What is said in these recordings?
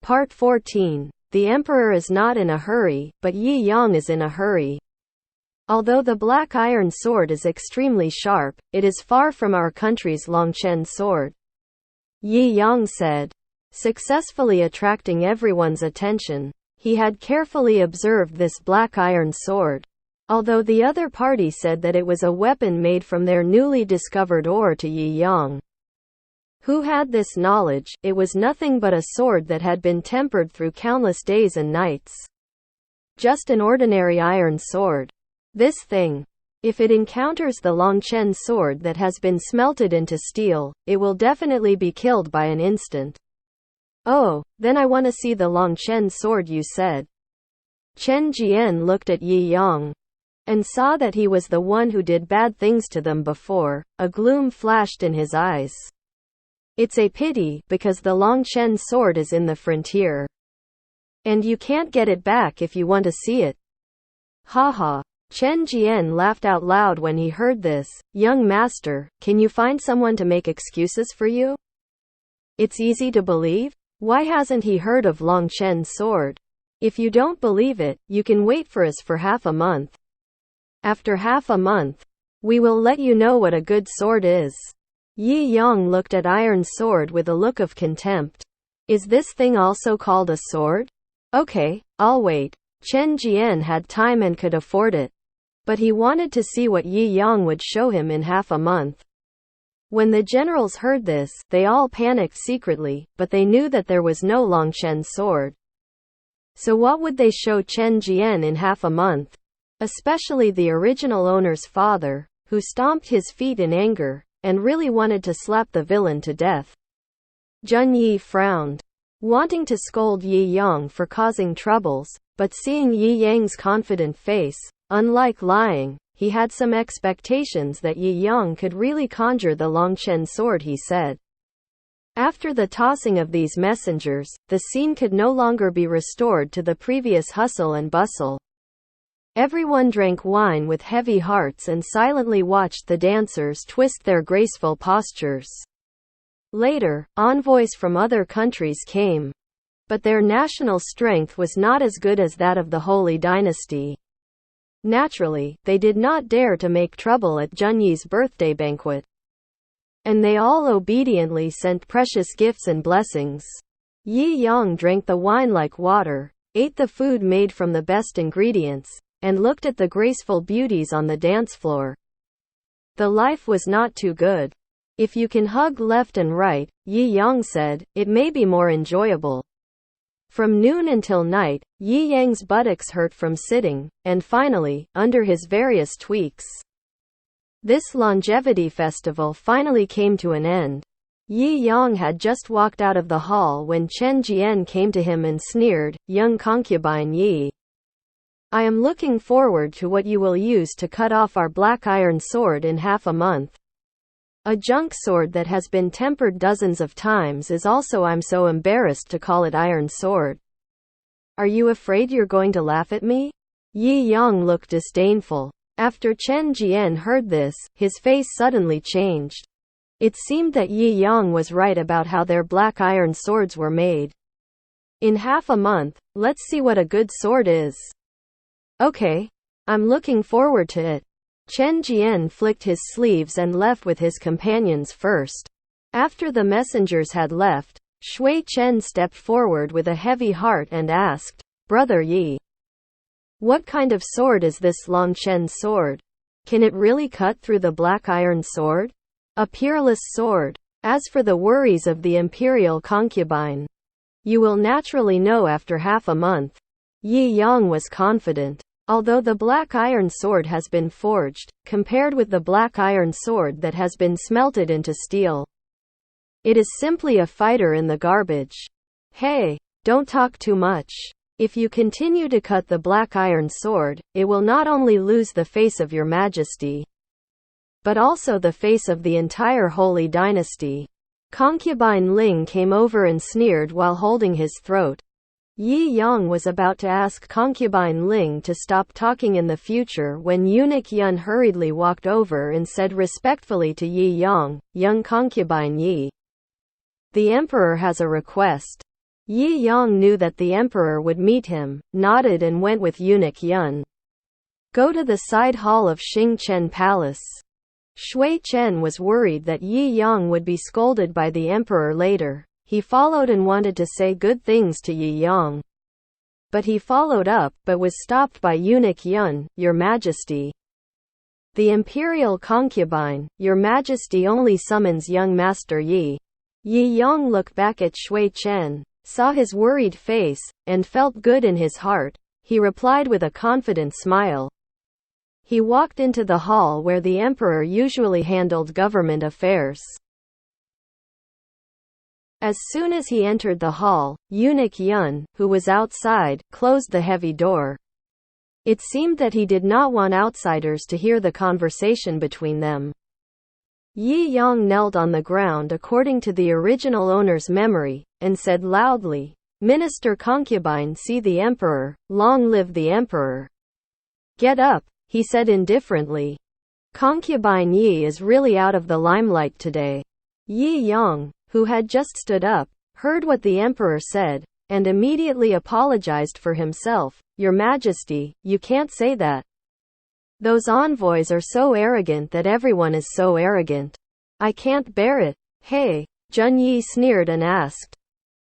Part 14. The Emperor is not in a hurry, but Yi Yang is in a hurry. Although the black iron sword is extremely sharp, it is far from our country's Longchen sword, Yi Yang said, successfully attracting everyone's attention. He had carefully observed this black iron sword. Although the other party said that it was a weapon made from their newly discovered ore to Yi Yang, who had this knowledge, it was nothing but a sword that had been tempered through countless days and nights. Just an ordinary iron sword. This thing, if it encounters the Longchen sword that has been smelted into steel, it will definitely be killed by an instant. Oh, then I want to see the Longchen sword you said. Chen Jian looked at Yi Yang and saw that he was the one who did bad things to them before. A gloom flashed in his eyes. It's a pity, because the Longchen sword is in the frontier, and you can't get it back if you want to see it. Haha. Chen Jian laughed out loud when he heard this. Young master, can you find someone to make excuses for you? It's easy to believe? Why hasn't he heard of Longchen's sword? If you don't believe it, you can wait for us for half a month. After half a month, we will let you know what a good sword is. Yi Yang looked at Iron Sword with a look of contempt. Is this thing also called a sword? Okay, I'll wait. Chen Jian had time and could afford it. But he wanted to see what Yi Yang would show him in half a month. When the generals heard this, they all panicked secretly, but they knew that there was no Longchen sword. So what would they show Chen Jian in half a month? Especially the original owner's father, who stomped his feet in anger and really wanted to slap the villain to death. Zheng Yi frowned, wanting to scold Yi Yang for causing troubles, but seeing Yi Yang's confident face, unlike lying, he had some expectations that Yi Yang could really conjure the Longchen sword, he said. After the tossing of these messengers, the scene could no longer be restored to the previous hustle and bustle. Everyone drank wine with heavy hearts and silently watched the dancers twist their graceful postures. Later, envoys from other countries came, but their national strength was not as good as that of the Holy Dynasty. Naturally, they did not dare to make trouble at Zheng Yi's birthday banquet, and they all obediently sent precious gifts and blessings. Yi Yang drank the wine like water, ate the food made from the best ingredients, and looked at the graceful beauties on the dance floor. The life was not too good. If you can hug left and right, Yi Yang said, it may be more enjoyable. From noon until night, Yi Yang's buttocks hurt from sitting, and finally, under his various tweaks, this longevity festival finally came to an end. Yi Yang had just walked out of the hall when Chen Jian came to him and sneered, young concubine Yi, I am looking forward to what you will use to cut off our black iron sword in half a month. A junk sword that has been tempered dozens of times is also. I'm so embarrassed to call it iron sword. Are you afraid you're going to laugh at me? Yi Yang looked disdainful. After Chen Jian heard this, his face suddenly changed. It seemed that Yi Yang was right about how their black iron swords were made. In half a month, let's see what a good sword is. Okay. I'm looking forward to it. Chen Jian flicked his sleeves and left with his companions first. After the messengers had left, Shui Chen stepped forward with a heavy heart and asked, Brother Yi, what kind of sword is this Longchen sword? Can it really cut through the black iron sword? A peerless sword. As for the worries of the imperial concubine, you will naturally know after half a month. Yi Yang was confident. Although the black iron sword has been forged, compared with the black iron sword that has been smelted into steel, it is simply a fighter in the garbage. Hey, don't talk too much. If you continue to cut the black iron sword, it will not only lose the face of your majesty, but also the face of the entire Holy Dynasty. Concubine Ling came over and sneered while holding his throat. Yi Yang was about to ask concubine Ling to stop talking in the future when eunuch Yun hurriedly walked over and said respectfully to Yi Yang, young concubine Yi, the emperor has a request. Yi Yang knew that the emperor would meet him, nodded and went with eunuch Yun. Go to the side hall of Xing Chen Palace. Shui Chen was worried that Yi Yang would be scolded by the emperor later. He followed and wanted to say good things to Yi Yang. But he followed up, but was stopped by eunuch Yun, Your Majesty. The imperial concubine, Your Majesty only summons young Master Yi. Yi Yang looked back at Shui Chen, saw his worried face, and felt good in his heart. He replied with a confident smile. He walked into the hall where the emperor usually handled government affairs. As soon as he entered the hall, eunuch Yun, who was outside, closed the heavy door. It seemed that he did not want outsiders to hear the conversation between them. Yi Yang knelt on the ground according to the original owner's memory, and said loudly, Minister Concubine, see the emperor, long live the emperor. Get up, he said indifferently. Concubine Yi is really out of the limelight today. Yi Yang, who had just stood up, heard what the emperor said, and immediately apologized for himself. Your Majesty, you can't say that. Those envoys are so arrogant that everyone is so arrogant. I can't bear it. Hey, Zhen Yi sneered and asked.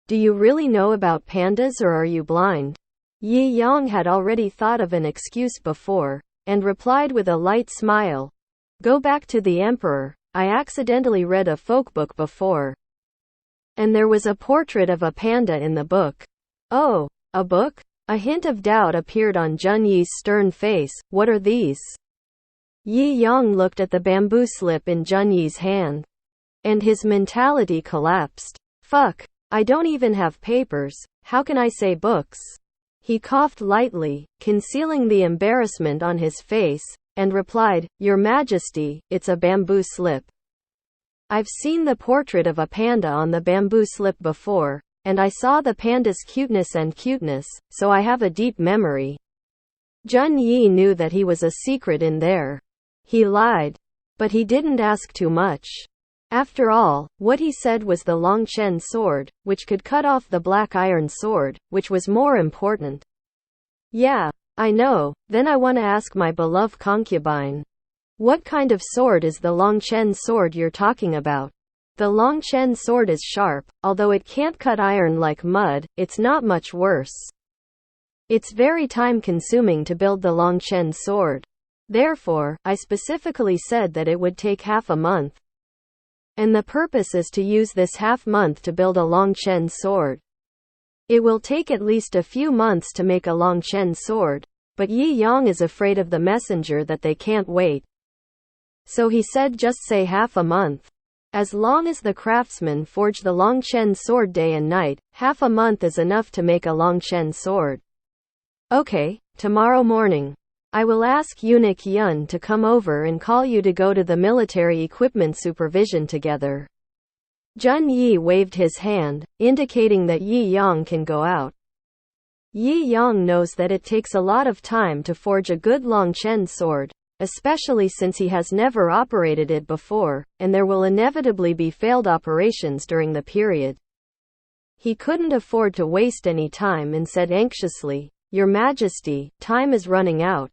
Do you really know about pandas or are you blind? Yi Yang had already thought of an excuse before, and replied with a light smile. Go back to the emperor. I accidentally read a folk book before. And there was a portrait of a panda in the book. Oh, a book? A hint of doubt appeared on Zhen Yi's stern face. What are these? Yi Yang looked at the bamboo slip in Zhen Yi's hand. And his mentality collapsed. Fuck. I don't even have papers. How can I say books? He coughed lightly, concealing the embarrassment on his face, and replied, Your Majesty, it's a bamboo slip. I've seen the portrait of a panda on the bamboo slip before, and I saw the panda's cuteness, so I have a deep memory. Zhen Yi knew that he was a secret in there. He lied. But he didn't ask too much. After all, what he said was the Longchen sword, which could cut off the black iron sword, which was more important. Yeah, I know. Then I want to ask my beloved concubine. What kind of sword is the Longchen sword you're talking about? The Longchen sword is sharp, although it can't cut iron like mud, it's not much worse. It's very time-consuming to build the Longchen sword. Therefore, I specifically said that it would take half a month. And the purpose is to use this half-month to build a Longchen sword. It will take at least a few months to make a Longchen sword, but Yi Yang is afraid of the messenger that they can't wait. So he said just say half a month. As long as the craftsmen forge the Longchen sword day and night, half a month is enough to make a Longchen sword. Okay, tomorrow morning. I will ask eunuch Yun to come over and call you to go to the military equipment supervision together. Zhen Yi waved his hand, indicating that Yi Yang can go out. Yi Yang knows that it takes a lot of time to forge a good Longchen sword, especially since he has never operated it before, and there will inevitably be failed operations during the period. He couldn't afford to waste any time and said anxiously, Your Majesty, time is running out.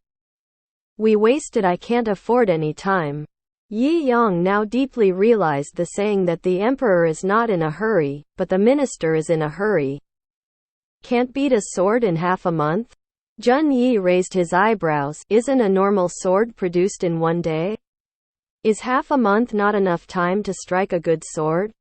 We wasted. I can't afford any time. Yi Yang now deeply realized the saying that the emperor is not in a hurry, but the minister is in a hurry. Can't beat a sword in half a month? Zhen Yi raised his eyebrows. Isn't a normal sword produced in one day? Is half a month not enough time to strike a good sword?